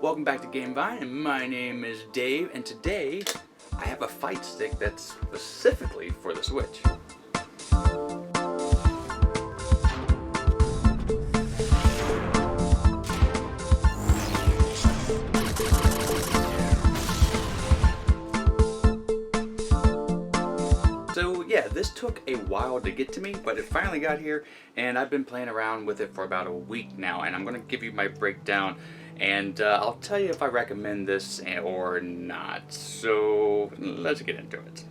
Welcome back to Game Vine, and my name is Dave, and today I have a fight stick that's specifically for the Switch. So yeah, this took a while to get to me, but it finally got here, and I've been playing around with it for about a week now, and I'm going to give you my breakdown, and I'll tell you if I recommend this or not. So let's get into it.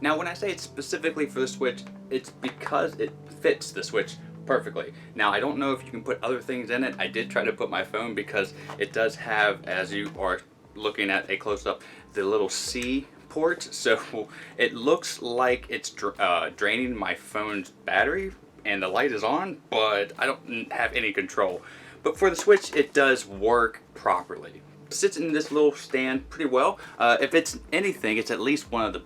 Now, when I say it's specifically for the Switch, it's because it fits the Switch perfectly. Now, I don't know if you can put other things in it. I did try to put my phone because it does have, as you are looking at a close-up, the little C port, so it looks like it's draining my phone's battery and the light is on, but I don't have any control. But for the Switch, it does work properly. It sits in this little stand pretty well. If it's anything, it's at least one of the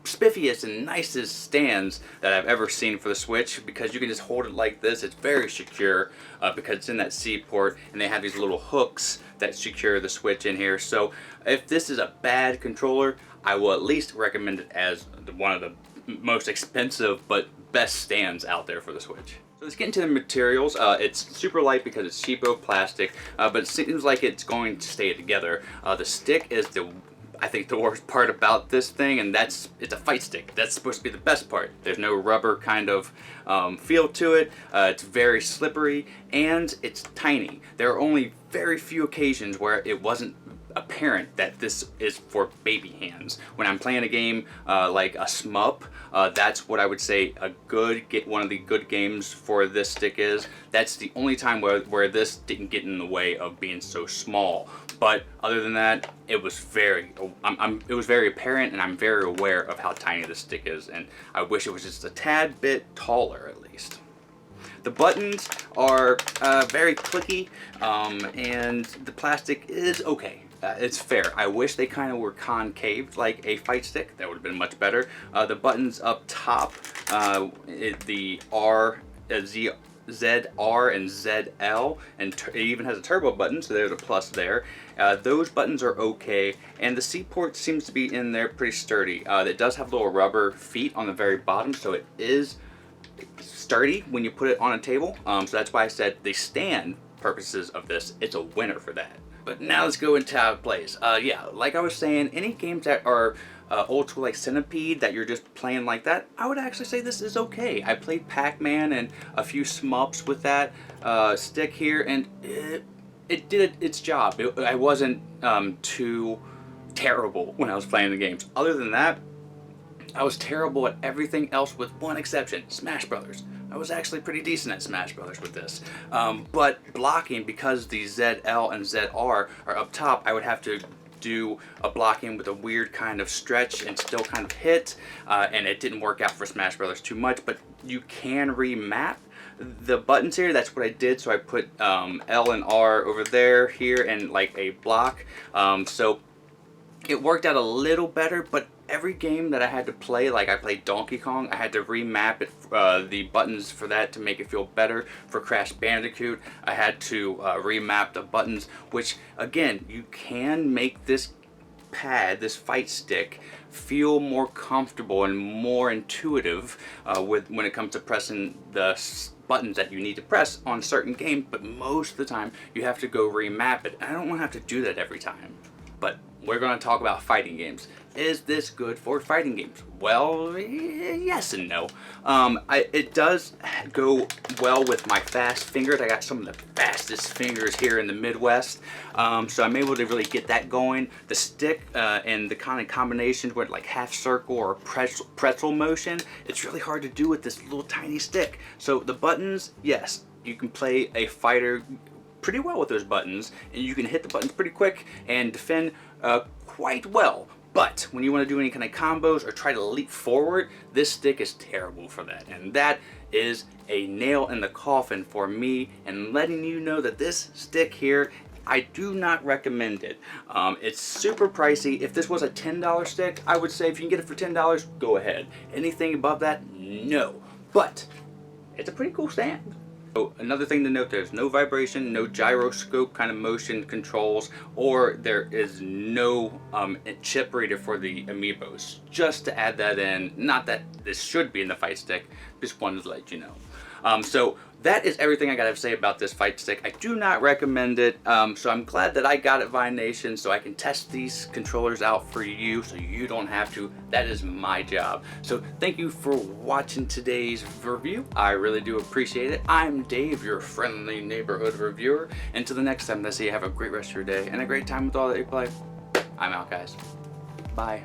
spiffiest and nicest stands that I've ever seen for the Switch, because you can just hold it like this. It's very secure because it's in that C port, and they have these little hooks that secure the Switch in here. So if this is a bad controller, I will at least recommend it as one of the most expensive but best stands out there for the Switch. So let's get into the materials. It's super light because it's cheapo plastic, but it seems like it's going to stay together. The stick is I think the worst part about this thing, and it's a fight stick. That's supposed to be the best part. There's no rubber kind of feel to it. It's very slippery, and it's tiny. There are only very few occasions where it wasn't apparent that this is for baby hands. When I'm playing a game like a shmup, that's what I would say one of the good games for this stick is. That's the only time where this didn't get in the way of being so small. But other than that, it was very apparent, and I'm very aware of how tiny this stick is, and I wish it was just a tad bit taller at least. The buttons are very clicky, and the plastic is okay. It's fair. I wish they kind of were concave like a fight stick. That would have been much better. The buttons up top, the ZR and ZL, and it even has a turbo button, so there's a plus there. Those buttons are okay, and the C port seems to be in there pretty sturdy. It does have little rubber feet on the very bottom, so it is sturdy when you put it on a table. So that's why I said the stand purposes of this, it's a winner for that. But now let's go into how it plays. Yeah, like I was saying, any games that are old school like Centipede that you're just playing like that, I would actually say this is okay. I played Pac-Man and a few shmups with that stick here, and it did its job. I wasn't too terrible when I was playing the games. Other than that, I was terrible at everything else with one exception, Smash Brothers. I was actually pretty decent at Smash Brothers with this. But blocking, because the ZL and ZR are up top, I would have to do a blocking with a weird kind of stretch and still kind of hit, and it didn't work out for Smash Brothers too much, but you can remap the buttons here. That's what I did. So I put L and R over there, here, and like a block. So it worked out a little better, but every game that I had to play, like I played Donkey Kong, I had to remap it, the buttons for that to make it feel better. For Crash Bandicoot, I had to remap the buttons, which again, you can make this pad, this fight stick, feel more comfortable and more intuitive when it comes to pressing the buttons that you need to press on certain games, but most of the time you have to go remap it. I don't want to have to do that every time. But we're going to talk about fighting games. Is this good for fighting games? Well, yes and no. It does go well with my fast fingers. I got some of the fastest fingers here in the Midwest, so I'm able to really get that going. The stick and the kind of combinations with like half circle or pretzel motion, it's really hard to do with this little tiny stick. So the buttons, yes, you can play a fighter pretty well with those buttons, and you can hit the buttons pretty quick and defend quite well. But when you want to do any kind of combos or try to leap forward, this stick is terrible for that. And that is a nail in the coffin for me, and letting you know that this stick here, I do not recommend it. It's super pricey. If this was a $10 stick, I would say if you can get it for $10, go ahead. Anything above that, no. But it's a pretty cool stand. So another thing to note, there's no vibration, no gyroscope kind of motion controls, or there is no chip reader for the amiibos. Just to add that in, not that this should be in the Fightstick, just wanted to let you know. So that is everything I gotta say about this Fightstick. I do not recommend it, so I'm glad that I got it via Nation so I can test these controllers out for you so you don't have to. That is my job. So thank you for watching today's review. I really do appreciate it. I'm Dave, your friendly neighborhood reviewer. Until the next time, let's see you have a great rest of your day and a great time with all that you play. I'm out, guys. Bye.